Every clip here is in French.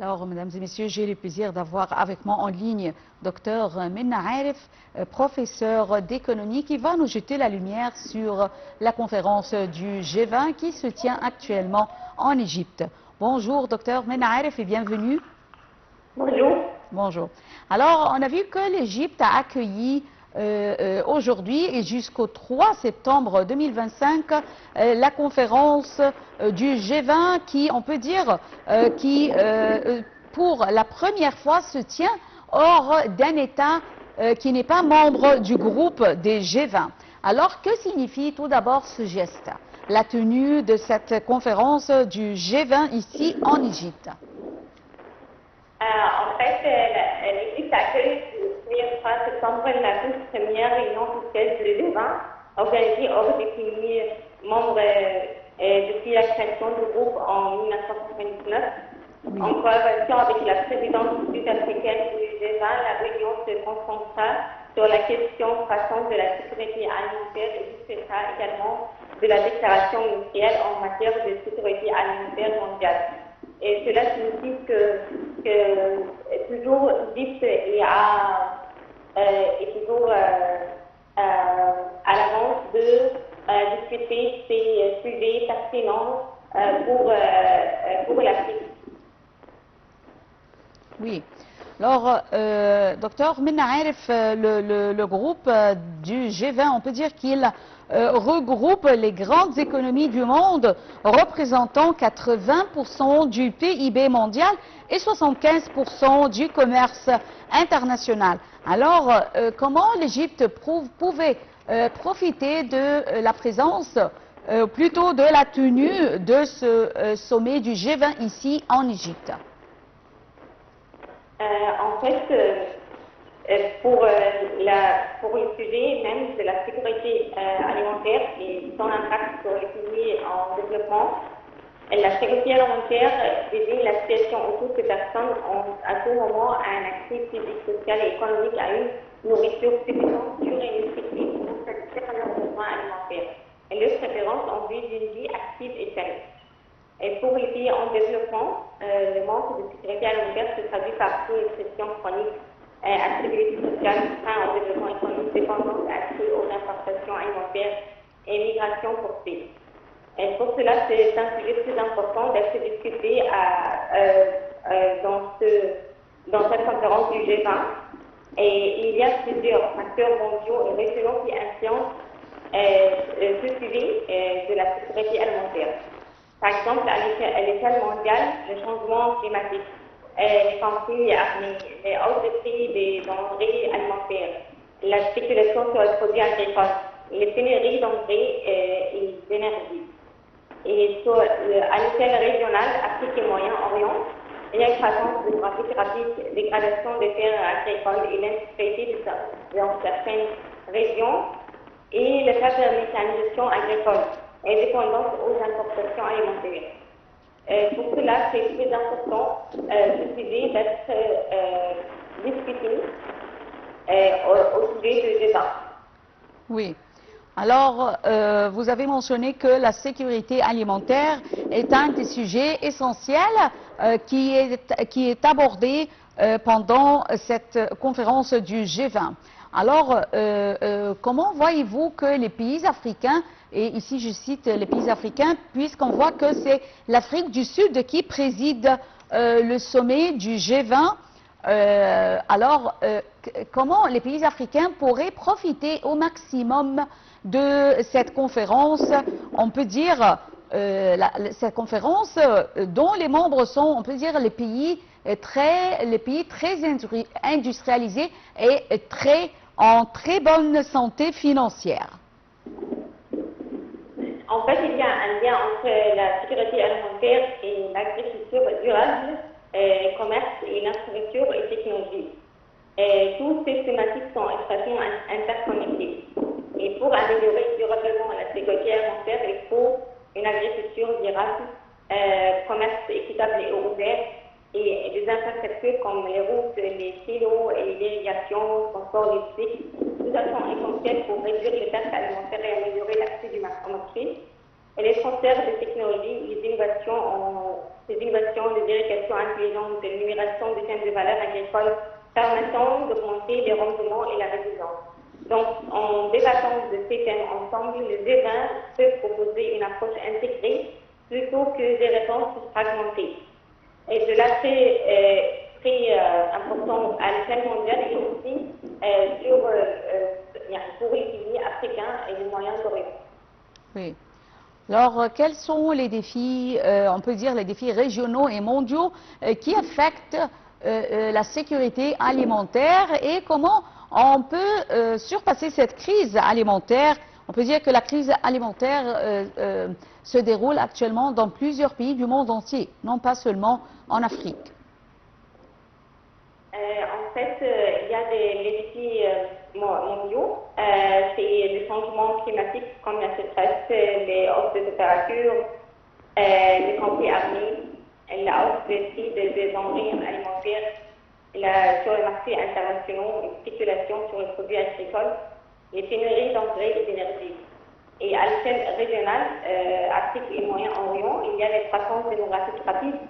Alors, mesdames et messieurs, j'ai le plaisir d'avoir avec moi en ligne Dr Minna Aref, professeur d'économie, qui va nous jeter la lumière sur la conférence du G20 qui se tient actuellement en Égypte. Bonjour, Dr Minna Aref, et bienvenue. Bonjour. Bonjour. Alors, on a vu que l'Égypte a accueilli aujourd'hui et jusqu'au 3 septembre 2025 la conférence du G20 qui, on peut dire, pour la première fois se tient hors d'un État qui n'est pas membre du groupe des G20. Alors, que signifie tout d'abord ce geste, la tenue de cette conférence du G20 ici en Égypte? En fait, l'Égypte accueille le 3 septembre la toute première réunion officielle du G20 organisée hors des pays membres depuis la création du groupe en 1999. Oui. En collaboration avec la présidence sud-africaine du G20, la réunion se concentrera sur la question croissante de la sécurité alimentaire et discutera également de la déclaration ministérielle en matière de sécurité alimentaire mondiale. Et cela signifie que toujours l'Égypte est toujours à l'avance de discuter ces sujets pertinents pour l'Afrique. Oui. Alors, docteur Minna Aref, le groupe du G20, on peut dire qu'il regroupe les grandes économies du monde, représentant 80% du PIB mondial et 75% du commerce international. Alors, comment l'Égypte pouvait profiter de la présence, plutôt de la tenue de ce sommet du G20 ici en Égypte? En fait, pour le sujet même de la sécurité alimentaire et son impact sur les pays en développement, la sécurité alimentaire désigne la situation où toutes les personnes ont à tout moment un accès physique, social et économique à une nourriture suffisante, sûre et nutritive pour satisfaire leurs besoins alimentaires et leurs préférences en vue d'une vie active et saine. Et pour les pays en développement, le manque de sécurité alimentaire se traduit par sous-nutrition chronique, instabilité sociale, frein au développement économique, dépendance, accès aux importations alimentaires et migration forcée. Et pour cela, c'est un sujet très important d'être discuté dans cette conférence du G20. Et il y a plusieurs facteurs mondiaux et régionaux qui influencent ce sujet de la sécurité alimentaire. Par exemple, à l'échelle mondiale, le changement climatique, les conflits armés, les hausses de prix des denrées alimentaires, la spéculation sur les produits agricoles, les pénuries d'engrais et d'énergie. Et à l'échelle régionale, Afrique et Moyen-Orient, il y a une croissance démographique rapide, dégradation des terres agricoles et l'insécurité dans certaines régions, et le cas de mécanisation agricole et dépendance aux importations alimentaires. Pour cela, c'est très important ce sujet d'être discuté au sujet du débat. Oui. Alors, vous avez mentionné que la sécurité alimentaire est un des sujets essentiels qui est abordé pendant cette conférence du G20. Alors, comment voyez-vous que les pays africains, et ici je cite les pays africains, puisqu'on voit que c'est l'Afrique du Sud qui préside le sommet du G20, alors comment les pays africains pourraient profiter au maximum de cette conférence, on peut dire, cette conférence dont les membres sont, on peut dire, les pays très industrialisés et en très bonne santé financière. En fait, il y a un lien entre la sécurité alimentaire et l'agriculture durable, le commerce et l'infrastructure et technologie. Toutes ces thématiques sont extrêmement interconnectées. Et pour améliorer durablement la sécurité alimentaire, il faut une agriculture durable, commerce équitable et ouvert, et des infrastructures comme les routes, les silos et l'irrigation, le transport logistique. Tout ça sont essentiels pour réduire les pertes alimentaires et améliorer l'accès du marché. Et les transferts de technologies, les innovations, les irrigations incluant de l'énumération des chaînes de valeur agricole permettant d'augmenter les rendements et la résilience. Donc, en débattant de ces thèmes ensemble, le G20 peut proposer une approche intégrée plutôt que des réponses fragmentées. Et de là, très important à l'échelle mondiale et aussi pour les pays africains et les Moyen-Orient. Oui. Alors, quels sont les défis, on peut dire les défis régionaux et mondiaux qui affectent la sécurité alimentaire et comment on peut surpasser cette crise alimentaire? On peut dire que la crise alimentaire se déroule actuellement dans plusieurs pays du monde entier, non pas seulement en Afrique. En fait, il y a les défis mondiaux, c'est les changements climatiques comme la sécheresse, les hausses de température, les conflits armés, la hausse des prix des denrées alimentaires sur les marchés internationaux, les spéculations sur les produits agricoles, les pénuries d'engrais et d'énergie. Et à l'échelle régionale, Afrique et Moyen-Orient, il y a les croissances démographiques rapides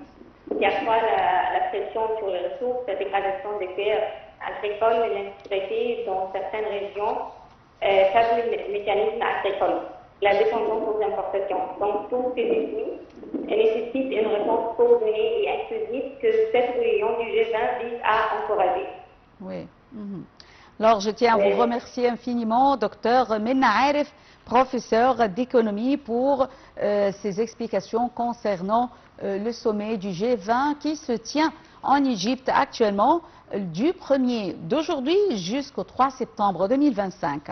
qui accroît la pression sur les ressources, la dégradation des terres agricoles et l'insécurité dans certaines régions, faible mécanisme agricole, la dépendance aux importations. Donc, tous ces défis nécessitent une réponse coordonnée et inclusive que cette réunion du G20 vise à encourager. Oui. Alors, je tiens à vous remercier infiniment, docteur Minna Arif, professeur d'économie, pour ces explications concernant le sommet du G20 qui se tient en Égypte actuellement du 1er d'aujourd'hui jusqu'au 3 septembre 2025.